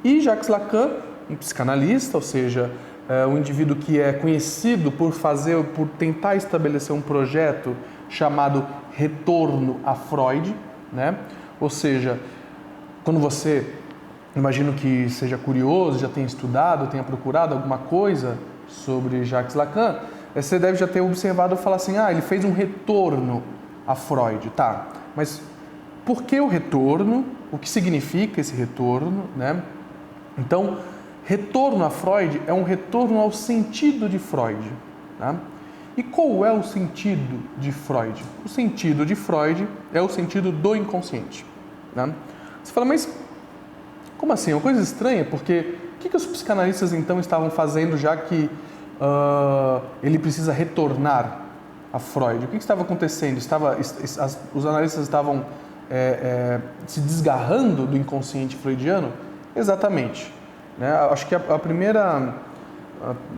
E Jacques Lacan, um psicanalista, ou seja, um indivíduo que é conhecido por tentar estabelecer um projeto chamado retorno a Freud, né? Ou seja, quando você, imagino que seja curioso, já tenha estudado, tenha procurado alguma coisa sobre Jacques Lacan, você deve já ter observado falar assim, ele fez um retorno a Freud, tá? Mas por que o retorno? O que significa esse retorno, né? Então, retorno a Freud é um retorno ao sentido de Freud, tá? E qual é o sentido de Freud? O sentido de Freud é o sentido do inconsciente, né? Você fala, mas como assim? É uma coisa estranha, porque o que os psicanalistas então estavam fazendo, já que ele precisa retornar a Freud? O que estava acontecendo? Os analistas estavam se desgarrando do inconsciente freudiano? Exatamente, né? Acho que o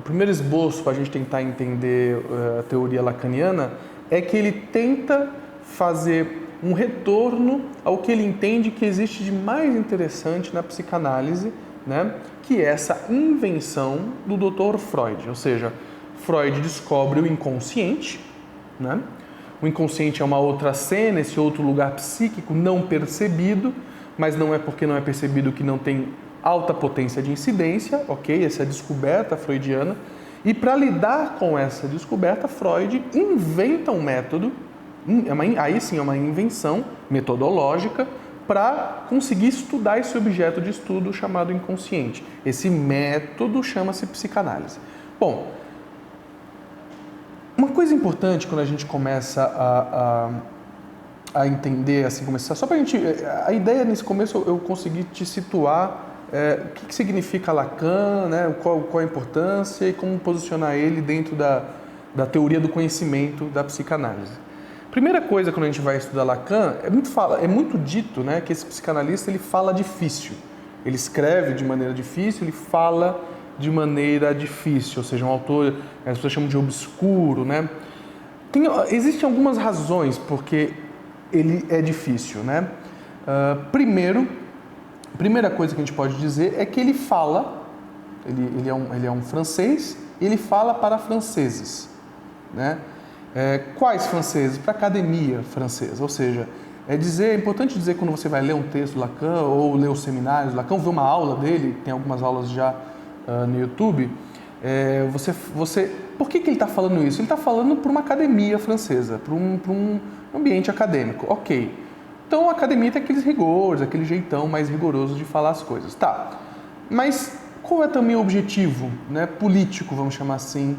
primeiro esboço para a gente tentar entender a teoria lacaniana é que ele tenta fazer um retorno ao que ele entende que existe de mais interessante na psicanálise, né? Que é essa invenção do Dr. Freud. Ou seja, Freud descobre o inconsciente, né? O inconsciente é uma outra cena, esse outro lugar psíquico não percebido, mas não é porque não é percebido que não tem alta potência de incidência, ok? Essa é a descoberta freudiana. E para lidar com essa descoberta, Freud inventa um método, aí sim é uma invenção metodológica, para conseguir estudar esse objeto de estudo chamado inconsciente. Esse método chama-se psicanálise. Bom, uma coisa importante quando a gente começa a entender, assim, começar, só para a ideia nesse começo eu consegui te situar o que significa Lacan, né, qual a importância e como posicionar ele dentro da teoria do conhecimento da psicanálise. Primeira coisa, quando a gente vai estudar Lacan, é muito dito, né, que esse psicanalista ele fala difícil. Ele escreve de maneira difícil, ele fala de maneira difícil, ou seja, um autor, as pessoas chamam de obscuro, né? Existem algumas razões porque ele é difícil, né? Primeira coisa que a gente pode dizer é que ele fala, ele é um francês, e ele fala para franceses, né? Quais franceses? Para a academia francesa, ou seja, é importante dizer quando você vai ler um texto do Lacan ou ler os seminários do Lacan, ver uma aula dele, tem algumas aulas já no YouTube, por que ele está falando isso? Ele está falando para uma academia francesa, para um ambiente acadêmico, ok. Então a academia tem aqueles rigores, aquele jeitão mais rigoroso de falar as coisas, tá. Mas qual é também o objetivo, né, político, vamos chamar assim,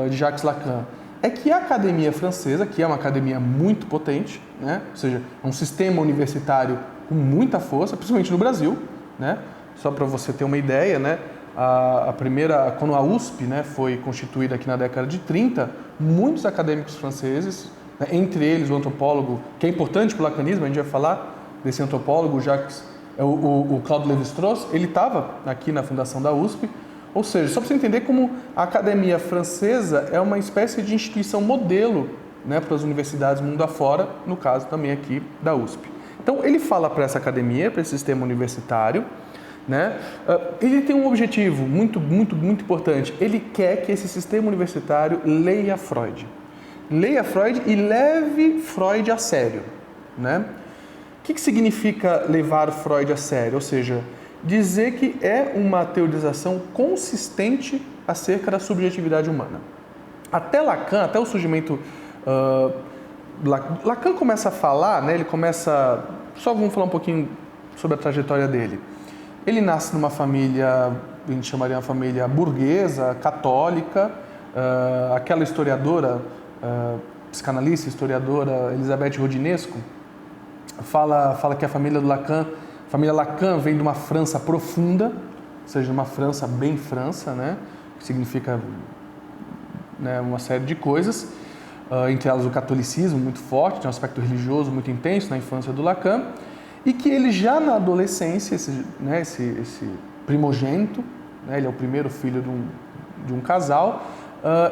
de Jacques Lacan? É que a academia francesa, que é uma academia muito potente, né? Ou seja, é um sistema universitário com muita força, principalmente no Brasil, né? Só para você ter uma ideia, né? Quando a USP, né, foi constituída aqui na década de 30, muitos acadêmicos franceses, né, entre eles o antropólogo, que é importante para o lacanismo, a gente vai falar desse antropólogo, o Claude Lévi-Strauss, ele estava aqui na fundação da USP. Ou seja, só para você entender como a academia francesa é uma espécie de instituição modelo, né, para as universidades mundo afora, no caso também aqui da USP. Então ele fala para essa academia, para esse sistema universitário, né, ele tem um objetivo muito importante. Ele quer que esse sistema universitário leia Freud. Leia Freud e leve Freud a sério, né? O que significa levar Freud a sério? Ou seja, dizer que é uma teorização consistente acerca da subjetividade humana. Até Lacan, até o surgimento... Lacan começa a falar, né, só vamos falar um pouquinho sobre a trajetória dele. Ele nasce numa família, a gente chamaria uma família burguesa, católica. Aquela historiadora, psicanalista, historiadora Elisabeth Rodinesco, fala que a família do Lacan... A família Lacan vem de uma França profunda, ou seja, uma França bem França, né? Que significa, né, uma série de coisas, entre elas o catolicismo muito forte, tem um aspecto religioso muito intenso na infância do Lacan, e que ele já na adolescência, esse primogênito, né, ele é o primeiro filho de um casal,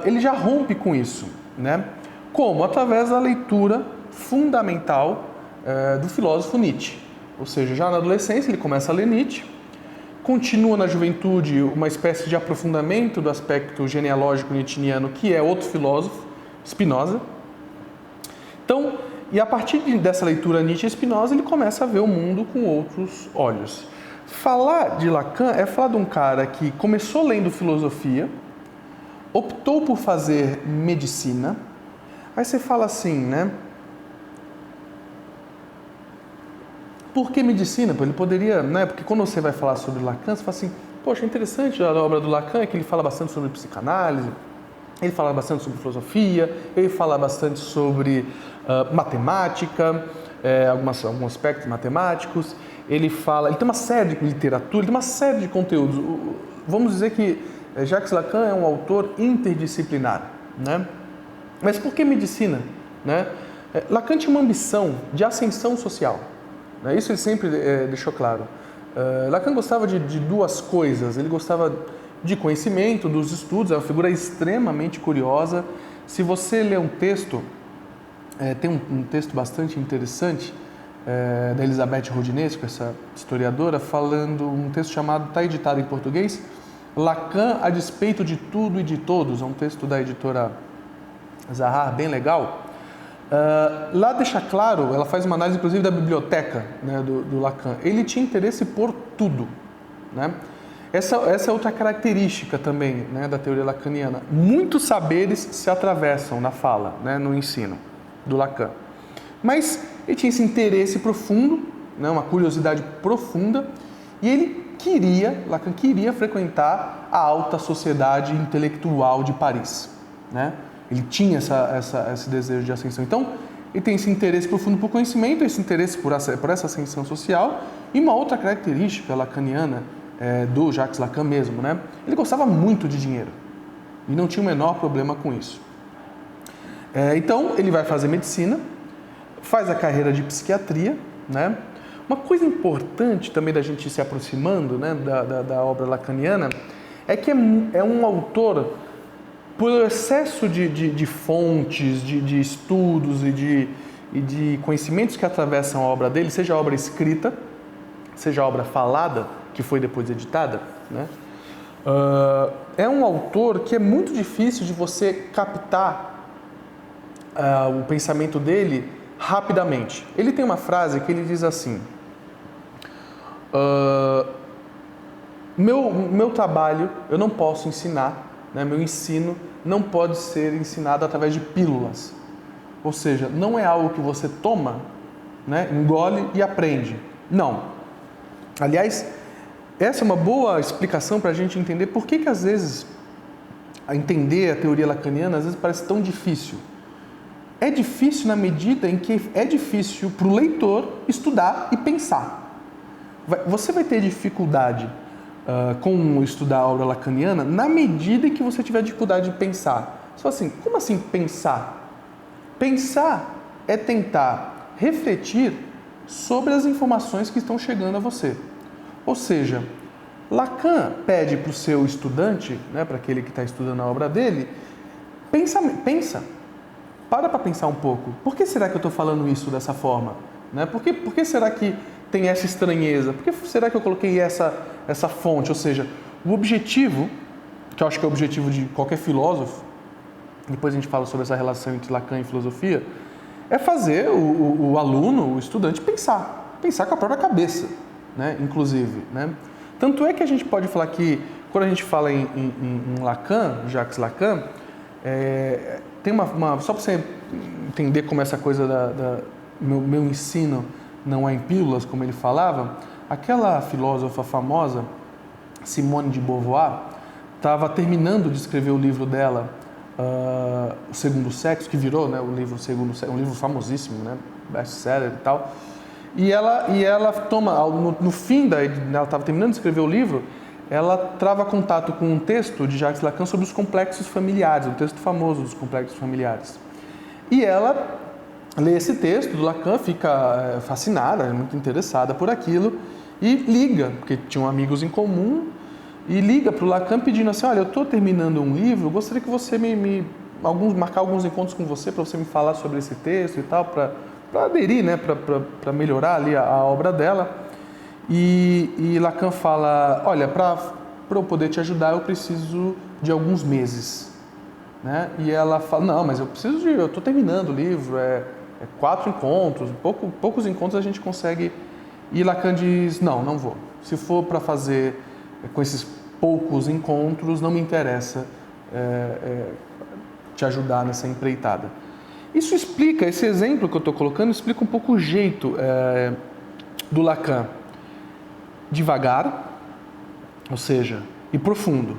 ele já rompe com isso, né? Como? Através da leitura fundamental do filósofo Nietzsche. Ou seja, já na adolescência ele começa a ler Nietzsche continua na juventude uma espécie de aprofundamento do aspecto genealógico nietzschiano, que é outro filósofo, Spinoza. Então, e a partir dessa leitura Nietzsche e Spinoza, ele começa a ver o mundo com outros olhos. Falar de Lacan é falar de um cara que começou lendo filosofia, optou por fazer medicina. Aí você fala assim, né? Por que medicina? Ele poderia, né? Porque quando você vai falar sobre Lacan, você fala assim, poxa, interessante a obra do Lacan é que ele fala bastante sobre psicanálise, ele fala bastante sobre filosofia, ele fala bastante sobre matemática, alguns aspectos matemáticos, ele tem uma série de literatura, ele tem uma série de conteúdos. Vamos dizer que Jacques Lacan é um autor interdisciplinar, né? Mas por que medicina? Né? Lacan tinha uma ambição de ascensão social. Né? Isso ele sempre deixou claro. Lacan gostava de duas coisas. Ele gostava de conhecimento, dos estudos, é uma figura extremamente curiosa. Se você ler um texto, tem um texto bastante interessante da Elizabeth Rodinесco, essa historiadora, falando um texto chamado, está editado em português, Lacan a despeito de tudo e de todos, é um texto da editora Zahar, bem legal. Lá deixa claro, ela faz uma análise inclusive da biblioteca, né, do Lacan. Ele tinha interesse por tudo, né? Essa é outra característica também, né, da teoria lacaniana. Muitos saberes se atravessam na fala, né, no ensino do Lacan. Mas ele tinha esse interesse profundo, né, uma curiosidade profunda, e Lacan queria frequentar a alta sociedade intelectual de Paris, né? Ele tinha esse desejo de ascensão. Então, ele tem esse interesse profundo por conhecimento, esse interesse por essa ascensão social, e uma outra característica lacaniana do Jacques Lacan mesmo, né? Ele gostava muito de dinheiro e não tinha o menor problema com isso. Então, ele vai fazer medicina, faz a carreira de psiquiatria, né? Uma coisa importante também da gente se aproximando, né, da obra lacaniana é que é um autor, por excesso de fontes, de estudos e de conhecimentos que atravessam a obra dele, seja a obra escrita, seja a obra falada, que foi depois editada, né? É um autor que é muito difícil de você captar o pensamento dele rapidamente. Ele tem uma frase que ele diz assim: meu trabalho eu não posso ensinar, né? Meu ensino não pode ser ensinado através de pílulas. Ou seja, não é algo que você toma, né, engole e aprende. Não. Aliás, essa é uma boa explicação para a gente entender por que às vezes entender a teoria lacaniana às vezes parece tão difícil. É difícil na medida em que é difícil para o leitor estudar e pensar. Você vai ter dificuldade com estudar a obra lacaniana na medida em que você tiver dificuldade de pensar. Você fala assim, como assim pensar? Pensar é tentar refletir sobre as informações que estão chegando a você. Ou seja, Lacan pede para o seu estudante, né, para aquele que está estudando a obra dele, pensa. Para pensar um pouco. Por que será que eu estou falando isso dessa forma? Né? Por que será que tem essa estranheza? Por que será que eu coloquei essa fonte? Ou seja, o objetivo, que eu acho que é o objetivo de qualquer filósofo, depois a gente fala sobre essa relação entre Lacan e filosofia, é fazer o aluno, o estudante, pensar com a própria cabeça, né? Inclusive. Né? Tanto é que a gente pode falar que, quando a gente fala em Lacan, Jacques Lacan, tem só para você entender como essa coisa meu ensino não é em pílulas, como ele falava, aquela filósofa famosa, Simone de Beauvoir, estava terminando de escrever o livro dela, O Segundo Sexo, que virou, né, o livro Segundo Sexo, um livro famosíssimo, né, best-seller e tal, e ela toma, no fim ela estava terminando de escrever o livro, ela trava contato com um texto de Jacques Lacan sobre os complexos familiares, um texto famoso dos complexos familiares. E ela lê esse texto do Lacan, fica fascinada, muito interessada por aquilo, e liga, porque tinham amigos em comum, e liga para o Lacan pedindo assim, olha, eu estou terminando um livro, eu gostaria que você marcar alguns encontros com você, para você me falar sobre esse texto e tal, para aderir, né, para melhorar ali a obra dela. E Lacan fala, olha, para eu poder te ajudar eu preciso de alguns meses. Né? E ela fala, não, mas eu estou terminando o livro, 4 encontros, poucos encontros a gente consegue. E Lacan diz, não vou. Se for para fazer com esses poucos encontros, não me interessa te ajudar nessa empreitada. Isso explica, esse exemplo que eu estou colocando, explica um pouco o jeito do Lacan. Devagar, ou seja, e profundo.